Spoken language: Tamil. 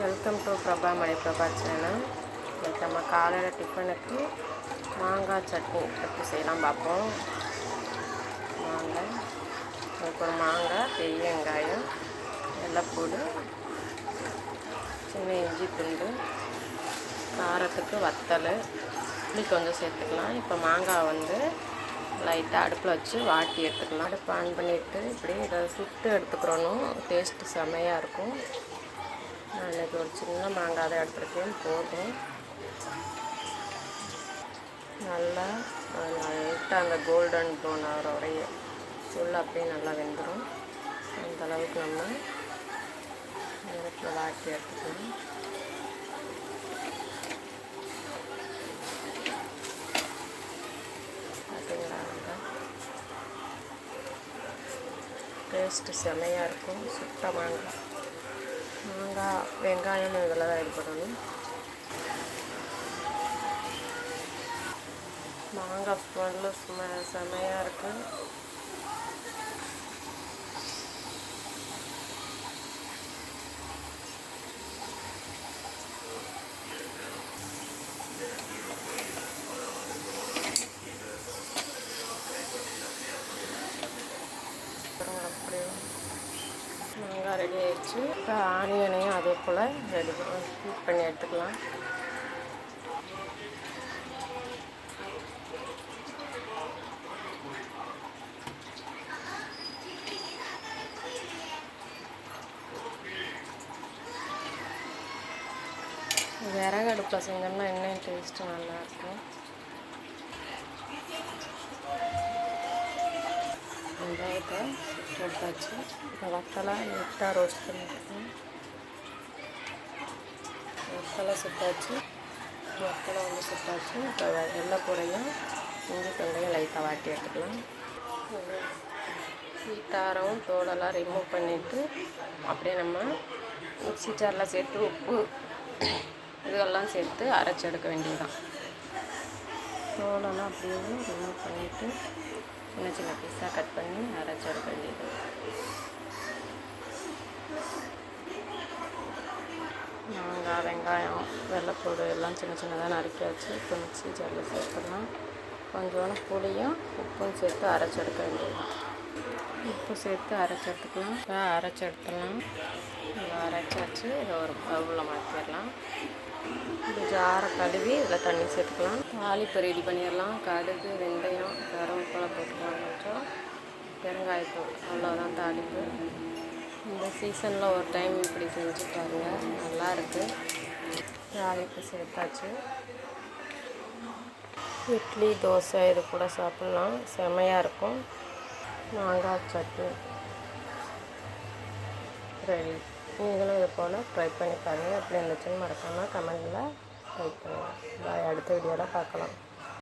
Welcome to Prabha Maniprabha channel. இன்னைக்கு நம்ம காலையில் டிஃபனுக்கு மாங்காய் சட்னி எப்படி செய்யலாம் பார்ப்போம். மாங்காய், அதுக்கு ஒரு மாங்காய், பெரிய வெங்காயம், வெள்ளைப்பூடு, சின்ன இஞ்சி துண்டு, காரத்துக்கு வத்தல், இப்படி கொஞ்சம் சேர்த்துக்கலாம். இப்போ மாங்காய் வந்து லைட்டாக அடுப்பில் வச்சு வாட்டி எடுத்துக்கலாம். அடுப்பு ஆன் பண்ணிவிட்டு இப்படி இதை சுட்டு எடுத்துக்கிறோணும். டேஸ்ட்டு செமையாக இருக்கும். நான் இன்றைக்கி ஒரு சின்ன மாங்காய் தான் எடுத்துருக்கேன், போதும். நல்லா லைட்டாக அந்த கோல்டன் ப்ரௌன் ஆகிற உடைய ஃபுல்லாக அப்படியே நல்லா வெந்துடும். அந்த அளவுக்கு நம்ம நெருப்பில் வாட்டி எடுத்துக்கலாம். டேஸ்ட்டு செமையாக இருக்கும். சுட்ட மாங்காய், வெங்காயம் இதில் தான் இது பண்ணணும். மாங்காய் ஸ்மெல்லு செமையாக இருக்குது. அப்படியே மாங்காய் ரெடி ஆயிடுச்சு. இப்போ ஆனியனையும் அதே போல் ஹீட் பண்ணி எடுத்துக்கலாம். விறகு அடுப்பில் செஞ்சோம்னா இன்னும் டேஸ்ட்டு நல்லாயிருக்கும். வெங்காயத்தை எடுத்தாச்சு. இப்போ வத்தலை லைட்டாக ரோஸ்ட் பண்ணிட்டுருக்கோம். வத்தலை சுட்டாச்சு. இப்போ வெள்ளைப்பூடையும் இஞ்சி தொண்டையும் லைட்டாக வாட்டி எடுத்துக்கலாம். சீட்டாரம் தோலெல்லாம் ரிமூவ் பண்ணிவிட்டு அப்படியே நம்ம மிக்ஸி ஜாரில் சேர்த்து உப்பு இதெல்லாம் சேர்த்து அரைச்சி எடுக்க வேண்டியதுதான். தோலெல்லாம் அப்படியே ரிமூவ் பண்ணிவிட்டு சின்ன சின்ன பீஸாக கட் பண்ணி அரைச்சி எடுக்க வேண்டியது. மாங்காய், வெங்காயம், வெள்ளைப்பூடு எல்லாம் சின்ன சின்னதாக நறுக்கியாச்சு. இப்போ மிக்ஸி ஜாரில் சேர்த்துடலாம். கொஞ்சோண்டு புளியும் உப்பும் சேர்த்து அரைச்சி எடுக்க வேண்டியது. உப்பு சேர்த்து அரைச்சி எடுத்துக்கலாம். அரைச்சி எடுத்துடலாம். அரைச்சாச்சு. இதை ஒரு பவுலில் மாற்றிடலாம். இந்த ஜாரை கழுவி இதில் தண்ணி சேர்த்துக்கலாம். தாளிப்பு ரெடி பண்ணிடலாம். கடுகு, வெந்தயம், கருவேப்பிலை போட்டுக்கலாம். கொஞ்சம் பெருங்காயத்தூள், அவ்வளோதான் தாளிப்பு. இந்த சீசனில் ஒரு டைம் இப்படி செஞ்சு பாருங்கள், நல்லாயிருக்கு. தாளிப்பு சேர்த்தாச்சு. இட்லி, தோசை இது கூட சாப்பிட்லாம், செமையாக இருக்கும். மாங்காய் சட்னி ரெடி. நீங்களும் இது போல் ட்ரை பண்ணி பாருங்கள். எப்படி இருந்துச்சுன்னு மறக்காமல் கமெண்டில் டைப் பண்ணுங்கள். பாய். அடுத்த வீடியோவில் பார்க்கலாம்.